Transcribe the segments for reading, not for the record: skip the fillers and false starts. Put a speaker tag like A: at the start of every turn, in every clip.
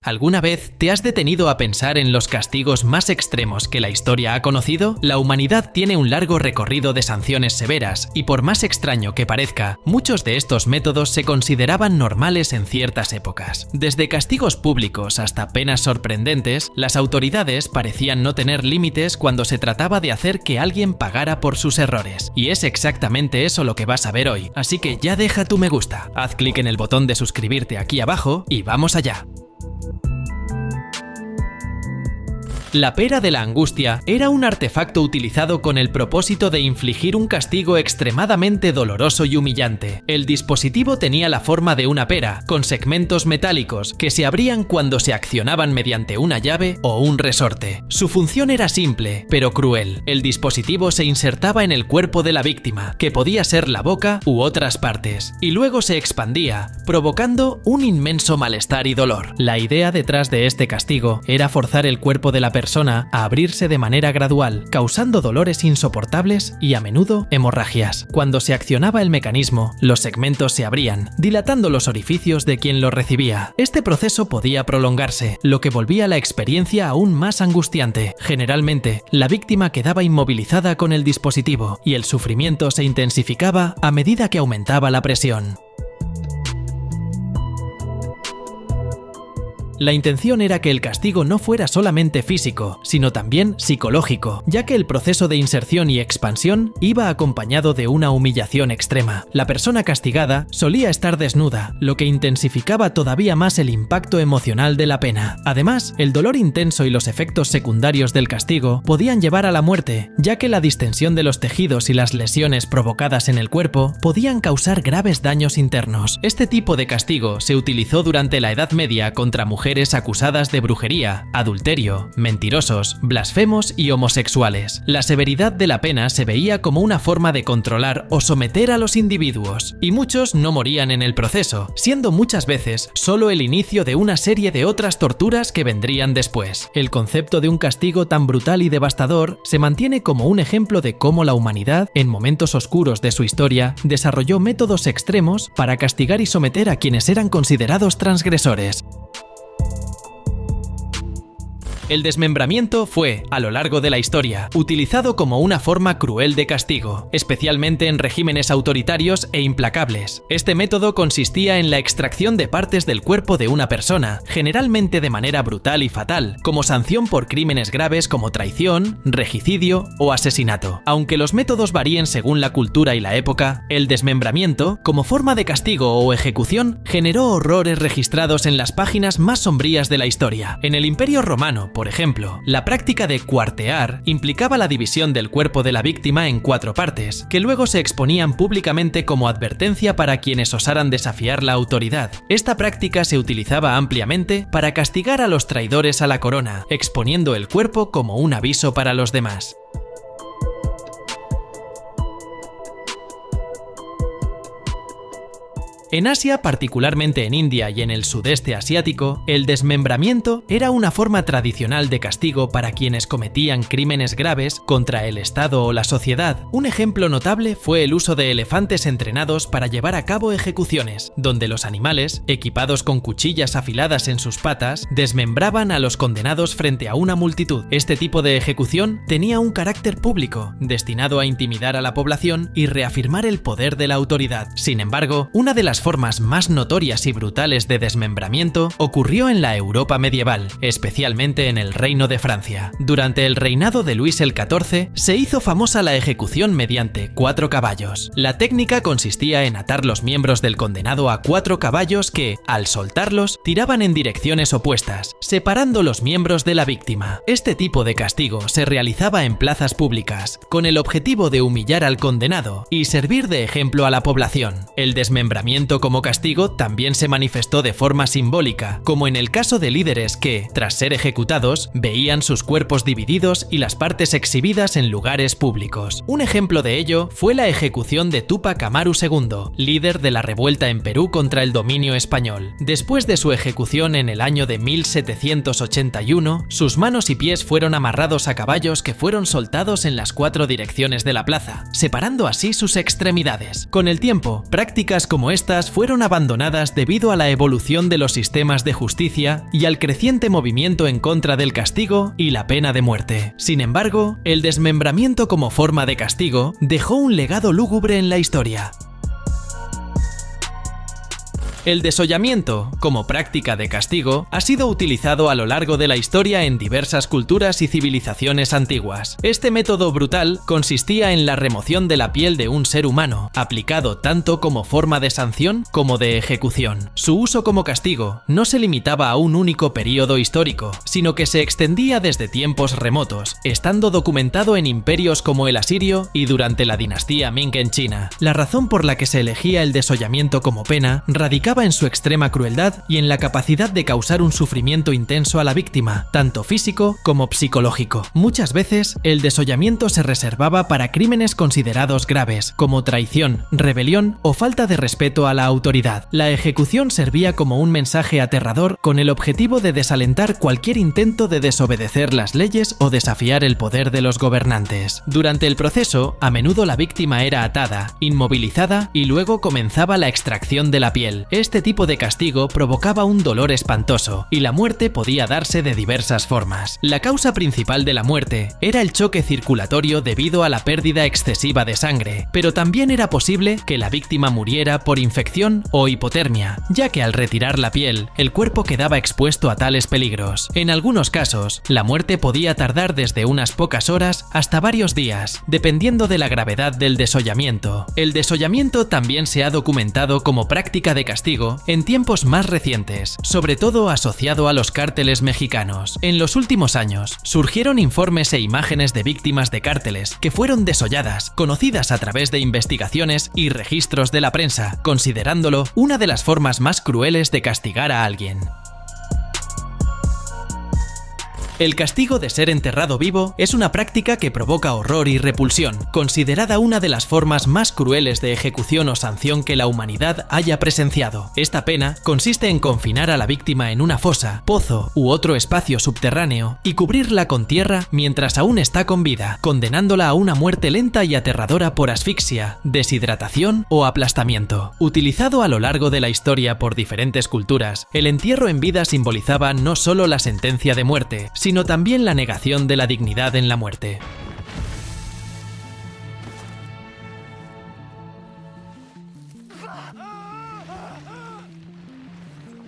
A: ¿Alguna vez te has detenido a pensar en los castigos más extremos que la historia ha conocido? La humanidad tiene un largo recorrido de sanciones severas y por más extraño que parezca, muchos de estos métodos se consideraban normales en ciertas épocas. Desde castigos públicos hasta penas sorprendentes, las autoridades parecían no tener límites cuando se trataba de hacer que alguien pagara por sus errores. Y es exactamente eso lo que vas a ver hoy, así que ya deja tu me gusta, haz clic en el botón de suscribirte aquí abajo y vamos allá. La pera de la angustia era un artefacto utilizado con el propósito de infligir un castigo extremadamente doloroso y humillante. El dispositivo tenía la forma de una pera, con segmentos metálicos que se abrían cuando se accionaban mediante una llave o un resorte. Su función era simple, pero cruel. El dispositivo se insertaba en el cuerpo de la víctima, que podía ser la boca u otras partes, y luego se expandía, provocando un inmenso malestar y dolor. La idea detrás de este castigo era forzar el cuerpo de la persona a abrirse de manera gradual, causando dolores insoportables y a menudo hemorragias. Cuando se accionaba el mecanismo, los segmentos se abrían, dilatando los orificios de quien lo recibía. Este proceso podía prolongarse, lo que volvía la experiencia aún más angustiante. Generalmente, la víctima quedaba inmovilizada con el dispositivo y el sufrimiento se intensificaba a medida que aumentaba la presión. La intención era que el castigo no fuera solamente físico, sino también psicológico, ya que el proceso de inserción y expansión iba acompañado de una humillación extrema. La persona castigada solía estar desnuda, lo que intensificaba todavía más el impacto emocional de la pena. Además, el dolor intenso y los efectos secundarios del castigo podían llevar a la muerte, ya que la distensión de los tejidos y las lesiones provocadas en el cuerpo podían causar graves daños internos. Este tipo de castigo se utilizó durante la Edad Media contra mujeres acusadas de brujería, adulterio, mentirosos, blasfemos y homosexuales. La severidad de la pena se veía como una forma de controlar o someter a los individuos, y muchos no morían en el proceso, siendo muchas veces solo el inicio de una serie de otras torturas que vendrían después. El concepto de un castigo tan brutal y devastador se mantiene como un ejemplo de cómo la humanidad, en momentos oscuros de su historia, desarrolló métodos extremos para castigar y someter a quienes eran considerados transgresores. El desmembramiento fue, a lo largo de la historia, utilizado como una forma cruel de castigo, especialmente en regímenes autoritarios e implacables. Este método consistía en la extracción de partes del cuerpo de una persona, generalmente de manera brutal y fatal, como sanción por crímenes graves como traición, regicidio o asesinato. Aunque los métodos varíen según la cultura y la época, el desmembramiento, como forma de castigo o ejecución, generó horrores registrados en las páginas más sombrías de la historia. En el Imperio Romano, por ejemplo, la práctica de cuartear implicaba la división del cuerpo de la víctima en 4 partes, que luego se exponían públicamente como advertencia para quienes osaran desafiar la autoridad. Esta práctica se utilizaba ampliamente para castigar a los traidores a la corona, exponiendo el cuerpo como un aviso para los demás. En Asia, particularmente en India y en el sudeste asiático, el desmembramiento era una forma tradicional de castigo para quienes cometían crímenes graves contra el Estado o la sociedad. Un ejemplo notable fue el uso de elefantes entrenados para llevar a cabo ejecuciones, donde los animales, equipados con cuchillas afiladas en sus patas, desmembraban a los condenados frente a una multitud. Este tipo de ejecución tenía un carácter público, destinado a intimidar a la población y reafirmar el poder de la autoridad. Sin embargo, una de las formas más notorias y brutales de desmembramiento ocurrió en la Europa medieval, especialmente en el Reino de Francia. Durante el reinado de Luis el XIV se hizo famosa la ejecución mediante 4 caballos. La técnica consistía en atar los miembros del condenado a 4 caballos que, al soltarlos, tiraban en direcciones opuestas, separando los miembros de la víctima. Este tipo de castigo se realizaba en plazas públicas, con el objetivo de humillar al condenado y servir de ejemplo a la población. El desmembramiento como castigo también se manifestó de forma simbólica, como en el caso de líderes que, tras ser ejecutados, veían sus cuerpos divididos y las partes exhibidas en lugares públicos. Un ejemplo de ello fue la ejecución de Túpac Amaru II, líder de la revuelta en Perú contra el dominio español. Después de su ejecución en el año de 1781, sus manos y pies fueron amarrados a caballos que fueron soltados en las 4 direcciones de la plaza, separando así sus extremidades. Con el tiempo, prácticas como esta fuerzas fueron abandonadas debido a la evolución de los sistemas de justicia y al creciente movimiento en contra del castigo y la pena de muerte. Sin embargo, el desmembramiento como forma de castigo dejó un legado lúgubre en la historia. El desollamiento, como práctica de castigo, ha sido utilizado a lo largo de la historia en diversas culturas y civilizaciones antiguas. Este método brutal consistía en la remoción de la piel de un ser humano, aplicado tanto como forma de sanción como de ejecución. Su uso como castigo no se limitaba a un único período histórico, sino que se extendía desde tiempos remotos, estando documentado en imperios como el asirio y durante la dinastía Ming en China. La razón por la que se elegía el desollamiento como pena radicaba en su extrema crueldad y en la capacidad de causar un sufrimiento intenso a la víctima, tanto físico como psicológico. Muchas veces, el desollamiento se reservaba para crímenes considerados graves, como traición, rebelión o falta de respeto a la autoridad. La ejecución servía como un mensaje aterrador con el objetivo de desalentar cualquier intento de desobedecer las leyes o desafiar el poder de los gobernantes. Durante el proceso, a menudo la víctima era atada, inmovilizada y luego comenzaba la extracción de la piel. Este tipo de castigo provocaba un dolor espantoso y la muerte podía darse de diversas formas. La causa principal de la muerte era el choque circulatorio debido a la pérdida excesiva de sangre, pero también era posible que la víctima muriera por infección o hipotermia, ya que al retirar la piel, el cuerpo quedaba expuesto a tales peligros. En algunos casos, la muerte podía tardar desde unas pocas horas hasta varios días, dependiendo de la gravedad del desollamiento. El desollamiento también se ha documentado como práctica de castigo en tiempos más recientes, sobre todo asociado a los cárteles mexicanos. En los últimos años, surgieron informes e imágenes de víctimas de cárteles que fueron desolladas, conocidas a través de investigaciones y registros de la prensa, considerándolo una de las formas más crueles de castigar a alguien. El castigo de ser enterrado vivo es una práctica que provoca horror y repulsión, considerada una de las formas más crueles de ejecución o sanción que la humanidad haya presenciado. Esta pena consiste en confinar a la víctima en una fosa, pozo u otro espacio subterráneo y cubrirla con tierra mientras aún está con vida, condenándola a una muerte lenta y aterradora por asfixia, deshidratación o aplastamiento. Utilizado a lo largo de la historia por diferentes culturas, el entierro en vida simbolizaba no solo la sentencia de muerte, sino también la negación de la dignidad en la muerte.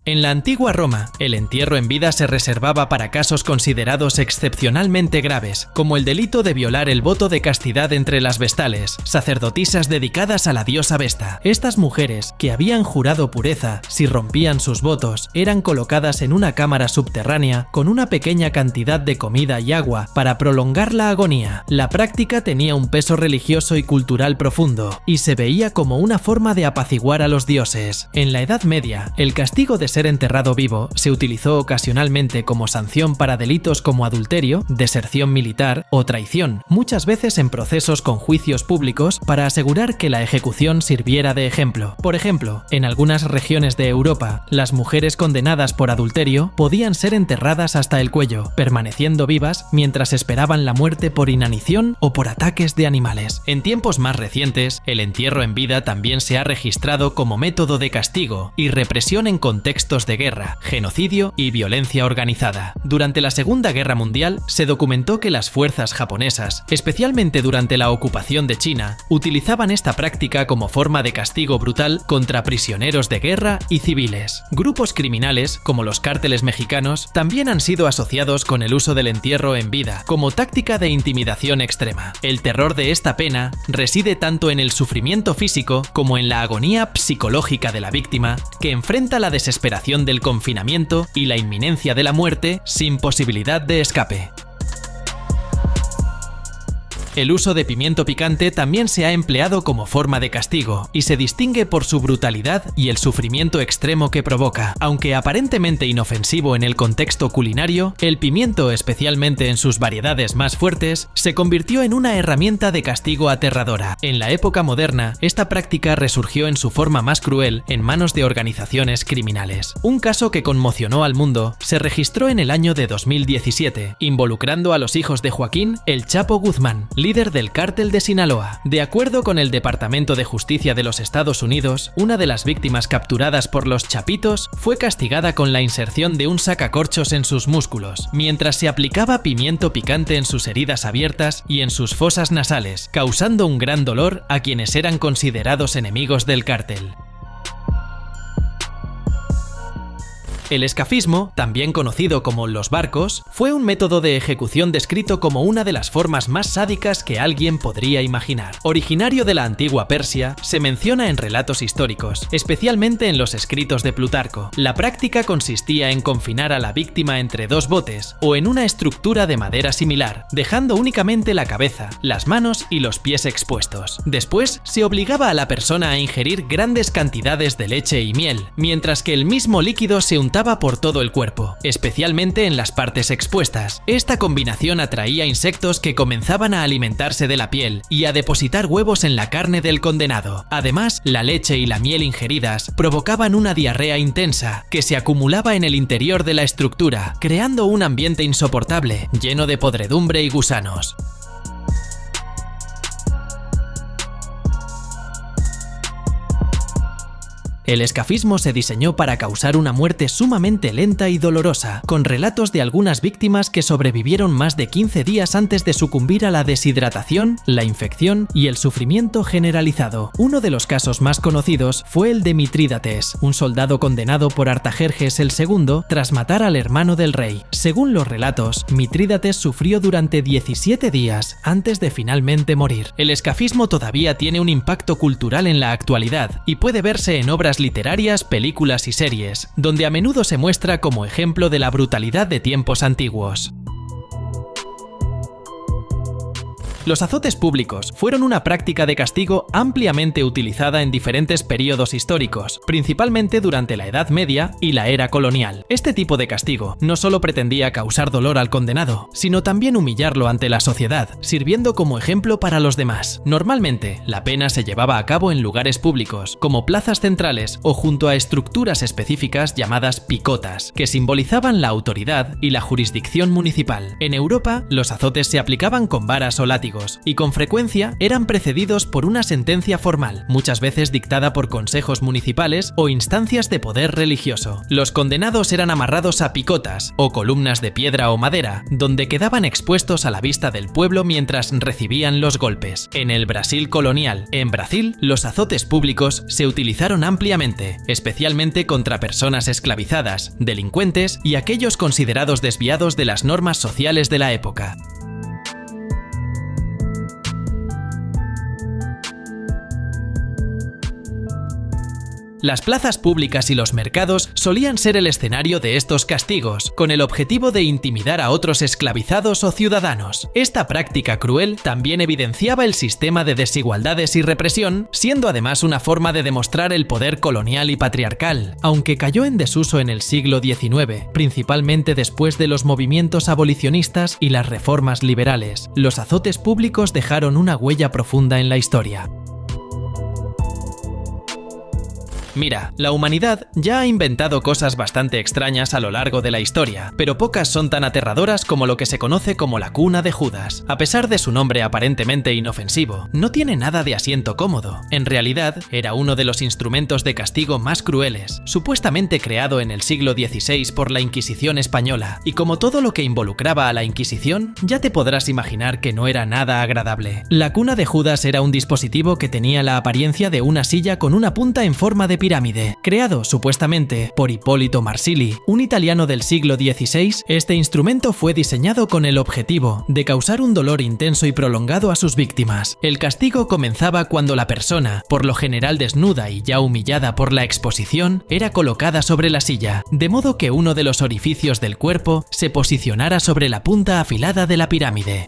A: En la antigua Roma, el entierro en vida se reservaba para casos considerados excepcionalmente graves, como el delito de violar el voto de castidad entre las vestales, sacerdotisas dedicadas a la diosa Vesta. Estas mujeres, que habían jurado pureza si rompían sus votos, eran colocadas en una cámara subterránea con una pequeña cantidad de comida y agua para prolongar la agonía. La práctica tenía un peso religioso y cultural profundo, y se veía como una forma de apaciguar a los dioses. En la Edad Media, el castigo de ser enterrado vivo se utilizó ocasionalmente como sanción para delitos como adulterio, deserción militar o traición, muchas veces en procesos con juicios públicos para asegurar que la ejecución sirviera de ejemplo. Por ejemplo, en algunas regiones de Europa, las mujeres condenadas por adulterio podían ser enterradas hasta el cuello, permaneciendo vivas mientras esperaban la muerte por inanición o por ataques de animales. En tiempos más recientes, el entierro en vida también se ha registrado como método de castigo y represión en contextos de guerra, genocidio y violencia organizada. Durante la Segunda Guerra Mundial se documentó que las fuerzas japonesas, especialmente durante la ocupación de China, utilizaban esta práctica como forma de castigo brutal contra prisioneros de guerra y civiles. Grupos criminales, como los cárteles mexicanos, también han sido asociados con el uso del entierro en vida como táctica de intimidación extrema. El terror de esta pena reside tanto en el sufrimiento físico como en la agonía psicológica de la víctima, que enfrenta la desesperación del confinamiento y la inminencia de la muerte sin posibilidad de escape. El uso de pimiento picante también se ha empleado como forma de castigo y se distingue por su brutalidad y el sufrimiento extremo que provoca. Aunque aparentemente inofensivo en el contexto culinario, el pimiento, especialmente en sus variedades más fuertes, se convirtió en una herramienta de castigo aterradora. En la época moderna, esta práctica resurgió en su forma más cruel en manos de organizaciones criminales. Un caso que conmocionó al mundo se registró en el año de 2017, involucrando a los hijos de Joaquín El Chapo Guzmán, líder del cártel de Sinaloa. De acuerdo con el Departamento de Justicia de los Estados Unidos, una de las víctimas capturadas por los Chapitos fue castigada con la inserción de un sacacorchos en sus músculos, mientras se aplicaba pimiento picante en sus heridas abiertas y en sus fosas nasales, causando un gran dolor a quienes eran considerados enemigos del cártel. El escafismo, también conocido como los barcos, fue un método de ejecución descrito como una de las formas más sádicas que alguien podría imaginar. Originario de la antigua Persia, se menciona en relatos históricos, especialmente en los escritos de Plutarco. La práctica consistía en confinar a la víctima entre dos botes o en una estructura de madera similar, dejando únicamente la cabeza, las manos y los pies expuestos. Después, se obligaba a la persona a ingerir grandes cantidades de leche y miel, mientras que el mismo líquido se untaba por todo el cuerpo, especialmente en las partes expuestas. Esta combinación atraía insectos que comenzaban a alimentarse de la piel y a depositar huevos en la carne del condenado. Además, la leche y la miel ingeridas provocaban una diarrea intensa que se acumulaba en el interior de la estructura, creando un ambiente insoportable, lleno de podredumbre y gusanos. El escafismo se diseñó para causar una muerte sumamente lenta y dolorosa, con relatos de algunas víctimas que sobrevivieron más de 15 días antes de sucumbir a la deshidratación, la infección y el sufrimiento generalizado. Uno de los casos más conocidos fue el de Mitrídates, un soldado condenado por Artajerjes II tras matar al hermano del rey. Según los relatos, Mitrídates sufrió durante 17 días antes de finalmente morir. El escafismo todavía tiene un impacto cultural en la actualidad y puede verse en obras literarias, películas y series, donde a menudo se muestra como ejemplo de la brutalidad de tiempos antiguos. Los azotes públicos fueron una práctica de castigo ampliamente utilizada en diferentes períodos históricos, principalmente durante la Edad Media y la era colonial. Este tipo de castigo no solo pretendía causar dolor al condenado, sino también humillarlo ante la sociedad, sirviendo como ejemplo para los demás. Normalmente, la pena se llevaba a cabo en lugares públicos, como plazas centrales o junto a estructuras específicas llamadas picotas, que simbolizaban la autoridad y la jurisdicción municipal. En Europa, los azotes se aplicaban con varas o látigos, y con frecuencia eran precedidos por una sentencia formal, muchas veces dictada por consejos municipales o instancias de poder religioso. Los condenados eran amarrados a picotas o columnas de piedra o madera, donde quedaban expuestos a la vista del pueblo mientras recibían los golpes. En el Brasil colonial, en Brasil, los azotes públicos se utilizaron ampliamente, especialmente contra personas esclavizadas, delincuentes y aquellos considerados desviados de las normas sociales de la época. Las plazas públicas y los mercados solían ser el escenario de estos castigos, con el objetivo de intimidar a otros esclavizados o ciudadanos. Esta práctica cruel también evidenciaba el sistema de desigualdades y represión, siendo además una forma de demostrar el poder colonial y patriarcal, aunque cayó en desuso en el siglo XIX, principalmente después de los movimientos abolicionistas y las reformas liberales. Los azotes públicos dejaron una huella profunda en la historia. Mira, la humanidad ya ha inventado cosas bastante extrañas a lo largo de la historia, pero pocas son tan aterradoras como lo que se conoce como la cuna de Judas. A pesar de su nombre aparentemente inofensivo, no tiene nada de asiento cómodo. En realidad, era uno de los instrumentos de castigo más crueles, supuestamente creado en el siglo XVI por la Inquisición española, y como todo lo que involucraba a la Inquisición, ya te podrás imaginar que no era nada agradable. La cuna de Judas era un dispositivo que tenía la apariencia de una silla con una punta en forma de pirámide. Creado supuestamente por Ippolito Marsili, un italiano del siglo XVI, este instrumento fue diseñado con el objetivo de causar un dolor intenso y prolongado a sus víctimas. El castigo comenzaba cuando la persona, por lo general desnuda y ya humillada por la exposición, era colocada sobre la silla, de modo que uno de los orificios del cuerpo se posicionara sobre la punta afilada de la pirámide.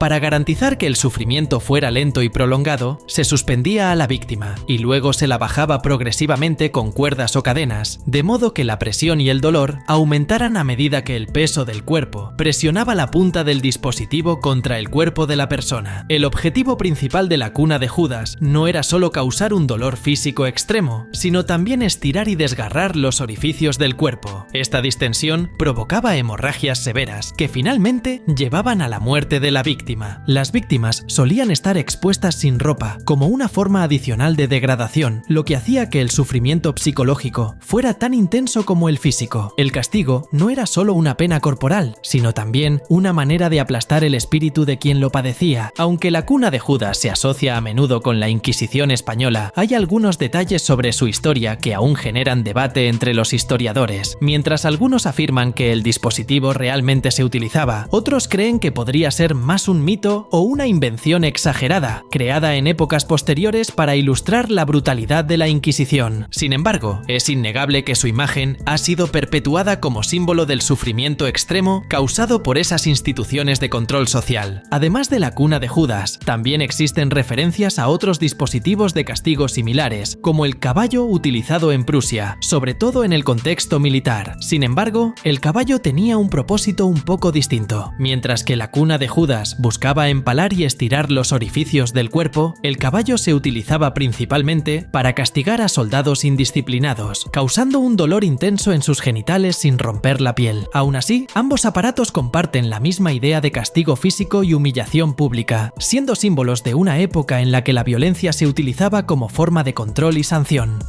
A: para garantizar que el sufrimiento fuera lento y prolongado, se suspendía a la víctima y luego se la bajaba progresivamente con cuerdas o cadenas, de modo que la presión y el dolor aumentaran a medida que el peso del cuerpo presionaba la punta del dispositivo contra el cuerpo de la persona. El objetivo principal de la cuna de Judas no era solo causar un dolor físico extremo, sino también estirar y desgarrar los orificios del cuerpo. Esta distensión provocaba hemorragias severas que finalmente llevaban a la muerte de la víctima. Las víctimas solían estar expuestas sin ropa, como una forma adicional de degradación, lo que hacía que el sufrimiento psicológico fuera tan intenso como el físico. El castigo no era solo una pena corporal, sino también una manera de aplastar el espíritu de quien lo padecía. Aunque la cuna de Judas se asocia a menudo con la Inquisición española, hay algunos detalles sobre su historia que aún generan debate entre los historiadores. Mientras algunos afirman que el dispositivo realmente se utilizaba, otros creen que podría ser más un mito o una invención exagerada, creada en épocas posteriores para ilustrar la brutalidad de la Inquisición. Sin embargo, es innegable que su imagen ha sido perpetuada como símbolo del sufrimiento extremo causado por esas instituciones de control social. Además de la cuna de Judas, también existen referencias a otros dispositivos de castigo similares, como el caballo utilizado en Prusia, sobre todo en el contexto militar. Sin embargo, el caballo tenía un propósito un poco distinto. Mientras que la cuna de Judas buscaba empalar y estirar los orificios del cuerpo, el caballo se utilizaba principalmente para castigar a soldados indisciplinados, causando un dolor intenso en sus genitales sin romper la piel. Aún así, ambos aparatos comparten la misma idea de castigo físico y humillación pública, siendo símbolos de una época en la que la violencia se utilizaba como forma de control y sanción.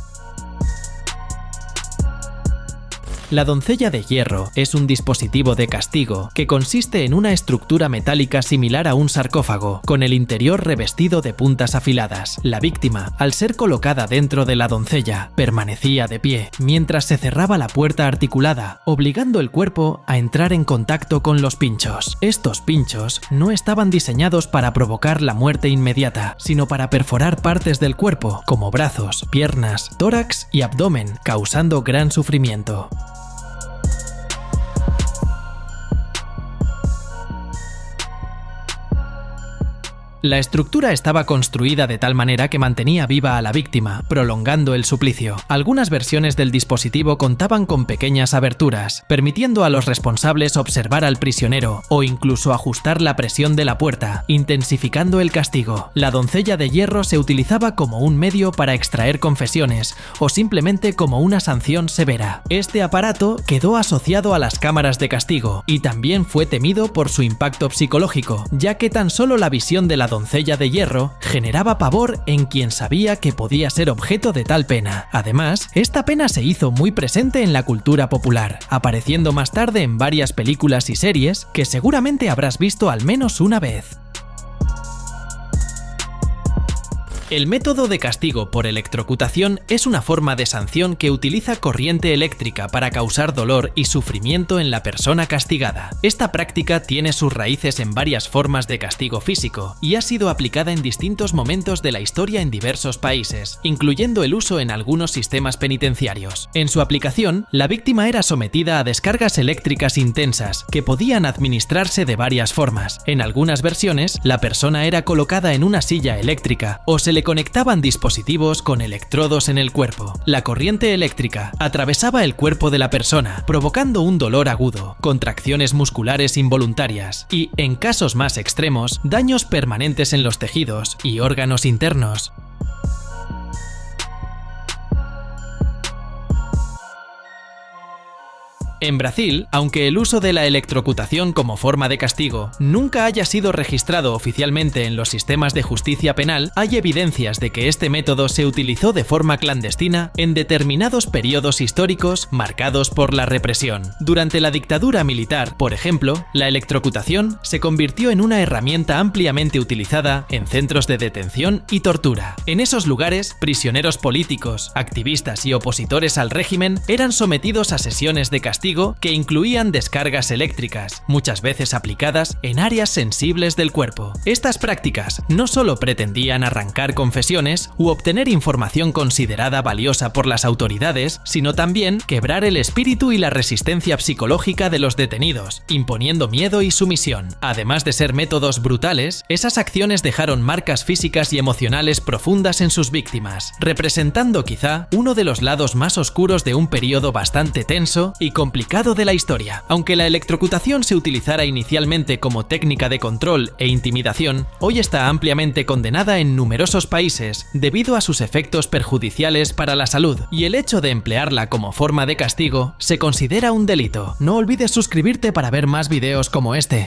A: La doncella de hierro es un dispositivo de castigo que consiste en una estructura metálica similar a un sarcófago, con el interior revestido de puntas afiladas. La víctima, al ser colocada dentro de la doncella, permanecía de pie, mientras se cerraba la puerta articulada, obligando el cuerpo a entrar en contacto con los pinchos. Estos pinchos no estaban diseñados para provocar la muerte inmediata, sino para perforar partes del cuerpo, como brazos, piernas, tórax y abdomen, causando gran sufrimiento. La estructura estaba construida de tal manera que mantenía viva a la víctima, prolongando el suplicio. Algunas versiones del dispositivo contaban con pequeñas aberturas, permitiendo a los responsables observar al prisionero o incluso ajustar la presión de la puerta, intensificando el castigo. La doncella de hierro se utilizaba como un medio para extraer confesiones o simplemente como una sanción severa. Este aparato quedó asociado a las cámaras de castigo y también fue temido por su impacto psicológico, ya que tan solo la visión de la doncella de hierro generaba pavor en quien sabía que podía ser objeto de tal pena. Además, esta pena se hizo muy presente en la cultura popular, apareciendo más tarde en varias películas y series que seguramente habrás visto al menos una vez. El método de castigo por electrocutación es una forma de sanción que utiliza corriente eléctrica para causar dolor y sufrimiento en la persona castigada. Esta práctica tiene sus raíces en varias formas de castigo físico y ha sido aplicada en distintos momentos de la historia en diversos países, incluyendo el uso en algunos sistemas penitenciarios. En su aplicación, la víctima era sometida a descargas eléctricas intensas que podían administrarse de varias formas. En algunas versiones, la persona era colocada en una silla eléctrica o se le conectaban dispositivos con electrodos en el cuerpo. La corriente eléctrica atravesaba el cuerpo de la persona, provocando un dolor agudo, contracciones musculares involuntarias y, en casos más extremos, daños permanentes en los tejidos y órganos internos. En Brasil, aunque el uso de la electrocutación como forma de castigo nunca haya sido registrado oficialmente en los sistemas de justicia penal, hay evidencias de que este método se utilizó de forma clandestina en determinados periodos históricos marcados por la represión. Durante la dictadura militar, por ejemplo, la electrocutación se convirtió en una herramienta ampliamente utilizada en centros de detención y tortura. En esos lugares, prisioneros políticos, activistas y opositores al régimen eran sometidos a sesiones de castigo castigo que incluían descargas eléctricas, muchas veces aplicadas en áreas sensibles del cuerpo. Estas prácticas no solo pretendían arrancar confesiones u obtener información considerada valiosa por las autoridades, sino también quebrar el espíritu y la resistencia psicológica de los detenidos, imponiendo miedo y sumisión. Además de ser métodos brutales, esas acciones dejaron marcas físicas y emocionales profundas en sus víctimas, representando quizá uno de los lados más oscuros de un periodo bastante tenso y complicado de la historia. Aunque la electrocutación se utilizara inicialmente como técnica de control e intimidación, hoy está ampliamente condenada en numerosos países debido a sus efectos perjudiciales para la salud, y el hecho de emplearla como forma de castigo se considera un delito. No olvides suscribirte para ver más videos como este.